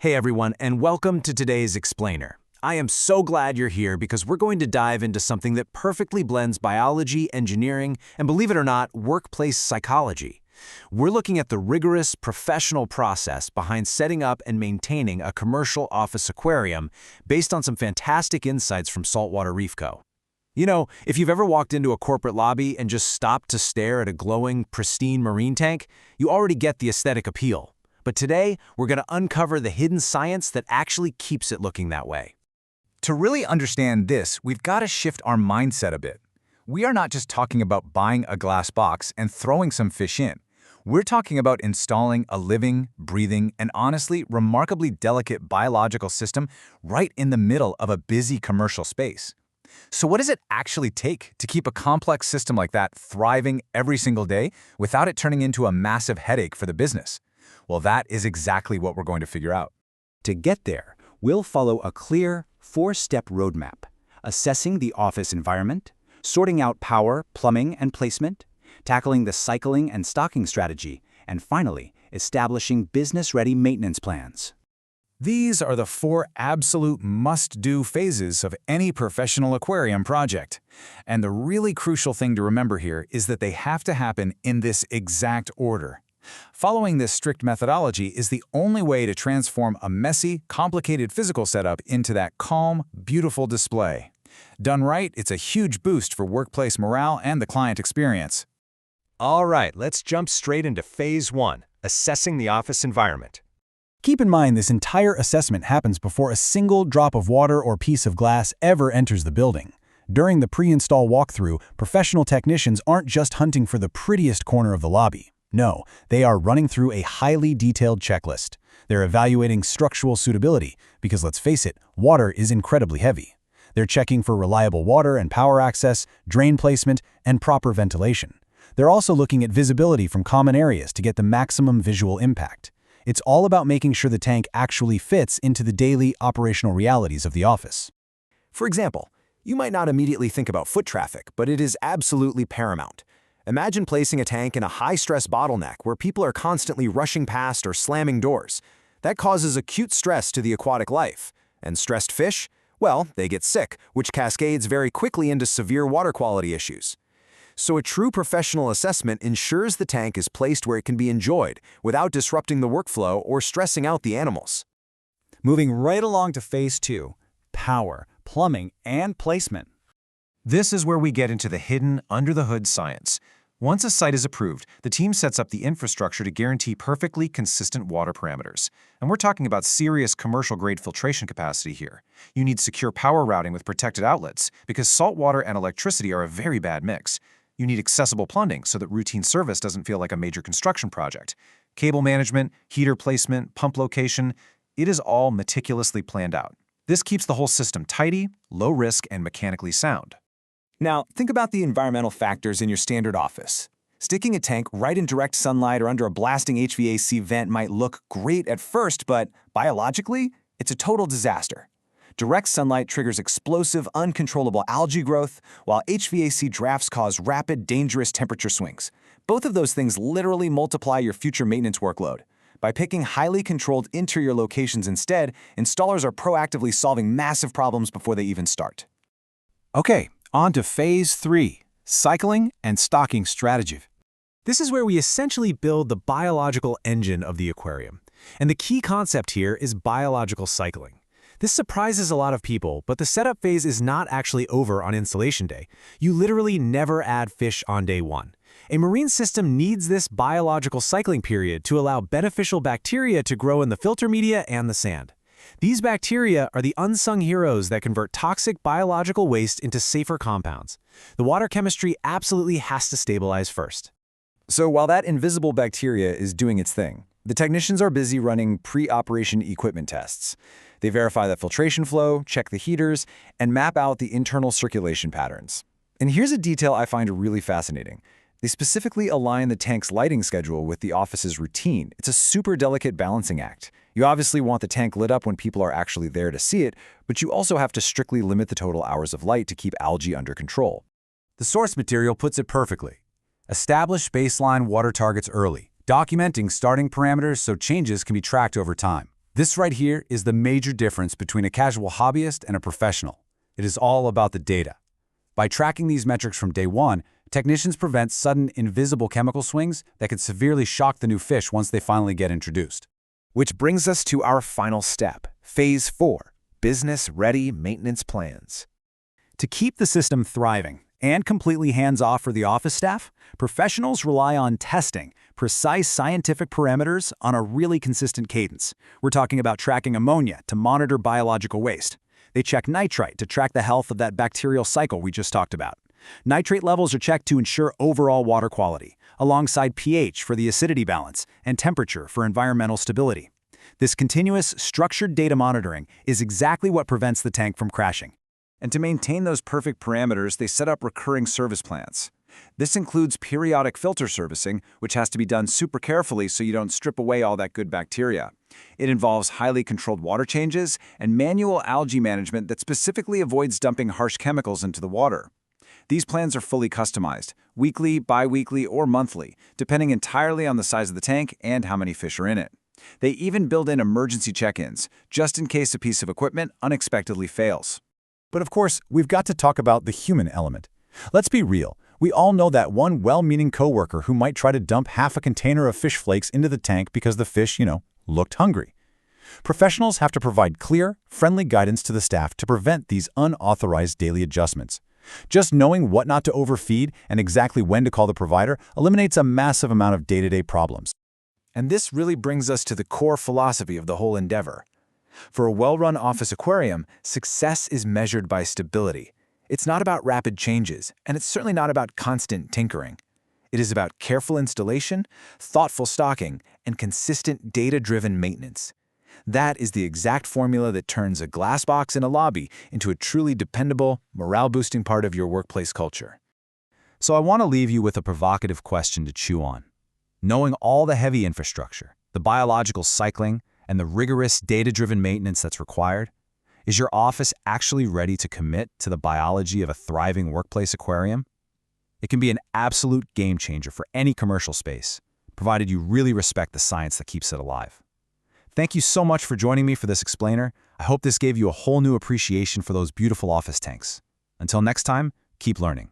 Hey everyone, and welcome to today's Explainer. I am so glad you're here because we're going to dive into something that perfectly blends biology, engineering, and believe it or not, workplace psychology. We're looking at the rigorous, professional process behind setting up and maintaining a commercial office aquarium based on some fantastic insights from Saltwater Reef Co. You know, if you've ever walked into a corporate lobby and just stopped to stare at a glowing, pristine marine tank, you already get the aesthetic appeal. But today, we're going to uncover the hidden science that actually keeps it looking that way. To really understand this, we've got to shift our mindset a bit. We are not just talking about buying a glass box and throwing some fish in. We're talking about installing a living, breathing, and honestly, remarkably delicate biological system right in the middle of a busy commercial space. So what does it actually take to keep a complex system like that thriving every single day without it turning into a massive headache for the business? Well, that is exactly what we're going to figure out. To get there, we'll follow a clear, four-step roadmap: assessing the office environment, sorting out power, plumbing, and placement, tackling the cycling and stocking strategy, and finally, establishing business-ready maintenance plans. These are the 4 absolute must-do phases of any professional aquarium project. And the really crucial thing to remember here is that they have to happen in this exact order. Following this strict methodology is the only way to transform a messy, complicated physical setup into that calm, beautiful display. Done right, it's a huge boost for workplace morale and the client experience. All right, let's jump straight into Phase 1, assessing the office environment. Keep in mind this entire assessment happens before a single drop of water or piece of glass ever enters the building. During the pre-install walkthrough, professional technicians aren't just hunting for the prettiest corner of the lobby. No, they are running through a highly detailed checklist. They're evaluating structural suitability, because let's face it, water is incredibly heavy. They're checking for reliable water and power access, drain placement, and proper ventilation. They're also looking at visibility from common areas to get the maximum visual impact. It's all about making sure the tank actually fits into the daily operational realities of the office. For example, you might not immediately think about foot traffic, but it is absolutely paramount. Imagine placing a tank in a high-stress bottleneck where people are constantly rushing past or slamming doors. That causes acute stress to the aquatic life. And stressed fish? Well, they get sick, which cascades very quickly into severe water quality issues. So a true professional assessment ensures the tank is placed where it can be enjoyed without disrupting the workflow or stressing out the animals. Moving right along to Phase 2, power, plumbing, and placement. This is where we get into the hidden, under-the-hood science. Once a site is approved, the team sets up the infrastructure to guarantee perfectly consistent water parameters. And we're talking about serious commercial-grade filtration capacity here. You need secure power routing with protected outlets, because salt water and electricity are a very bad mix. You need accessible plumbing so that routine service doesn't feel like a major construction project. Cable management, heater placement, pump location, it is all meticulously planned out. This keeps the whole system tidy, low risk, and mechanically sound. Now, think about the environmental factors in your standard office. Sticking a tank right in direct sunlight or under a blasting HVAC vent might look great at first, but biologically, it's a total disaster. Direct sunlight triggers explosive, uncontrollable algae growth, while HVAC drafts cause rapid, dangerous temperature swings. Both of those things literally multiply your future maintenance workload. By picking highly controlled interior locations instead, installers are proactively solving massive problems before they even start. Okay, on to Phase 3, cycling and stocking strategy. This is where we essentially build the biological engine of the aquarium. And the key concept here is biological cycling. This surprises a lot of people, but the setup phase is not actually over on installation day. You literally never add fish on day 1. A marine system needs this biological cycling period to allow beneficial bacteria to grow in the filter media and the sand. These bacteria are the unsung heroes that convert toxic biological waste into safer compounds. The water chemistry absolutely has to stabilize first. So while that invisible bacteria is doing its thing, the technicians are busy running pre-operation equipment tests. They verify the filtration flow, check the heaters, and map out the internal circulation patterns. And here's a detail I find really fascinating. They specifically align the tank's lighting schedule with the office's routine. It's a super delicate balancing act. You obviously want the tank lit up when people are actually there to see it, but you also have to strictly limit the total hours of light to keep algae under control. The source material puts it perfectly. Establish baseline water targets early, documenting starting parameters so changes can be tracked over time. This right here is the major difference between a casual hobbyist and a professional. It is all about the data. By tracking these metrics from day one, technicians prevent sudden, invisible chemical swings that could severely shock the new fish once they finally get introduced. Which brings us to our final step, Phase 4, business-ready maintenance plans. To keep the system thriving and completely hands-off for the office staff, professionals rely on testing precise scientific parameters on a really consistent cadence. We're talking about tracking ammonia to monitor biological waste. They check nitrite to track the health of that bacterial cycle we just talked about. Nitrate levels are checked to ensure overall water quality, alongside pH for the acidity balance and temperature for environmental stability. This continuous, structured data monitoring is exactly what prevents the tank from crashing. And to maintain those perfect parameters, they set up recurring service plans. This includes periodic filter servicing, which has to be done super carefully so you don't strip away all that good bacteria. It involves highly controlled water changes and manual algae management that specifically avoids dumping harsh chemicals into the water. These plans are fully customized, weekly, bi-weekly, or monthly, depending entirely on the size of the tank and how many fish are in it. They even build in emergency check-ins, just in case a piece of equipment unexpectedly fails. But of course, we've got to talk about the human element. Let's be real. We all know that one well-meaning coworker who might try to dump half a container of fish flakes into the tank because the fish, looked hungry. Professionals have to provide clear, friendly guidance to the staff to prevent these unauthorized daily adjustments. Just knowing what not to overfeed and exactly when to call the provider eliminates a massive amount of day-to-day problems. And this really brings us to the core philosophy of the whole endeavor. For a well-run office aquarium, success is measured by stability. It's not about rapid changes, and it's certainly not about constant tinkering. It is about careful installation, thoughtful stocking, and consistent data-driven maintenance. That is the exact formula that turns a glass box in a lobby into a truly dependable, morale-boosting part of your workplace culture. So I want to leave you with a provocative question to chew on. Knowing all the heavy infrastructure, the biological cycling, and the rigorous data-driven maintenance that's required, is your office actually ready to commit to the biology of a thriving workplace aquarium? It can be an absolute game changer for any commercial space, provided you really respect the science that keeps it alive. Thank you so much for joining me for this explainer. I hope this gave you a whole new appreciation for those beautiful office tanks. Until next time, keep learning.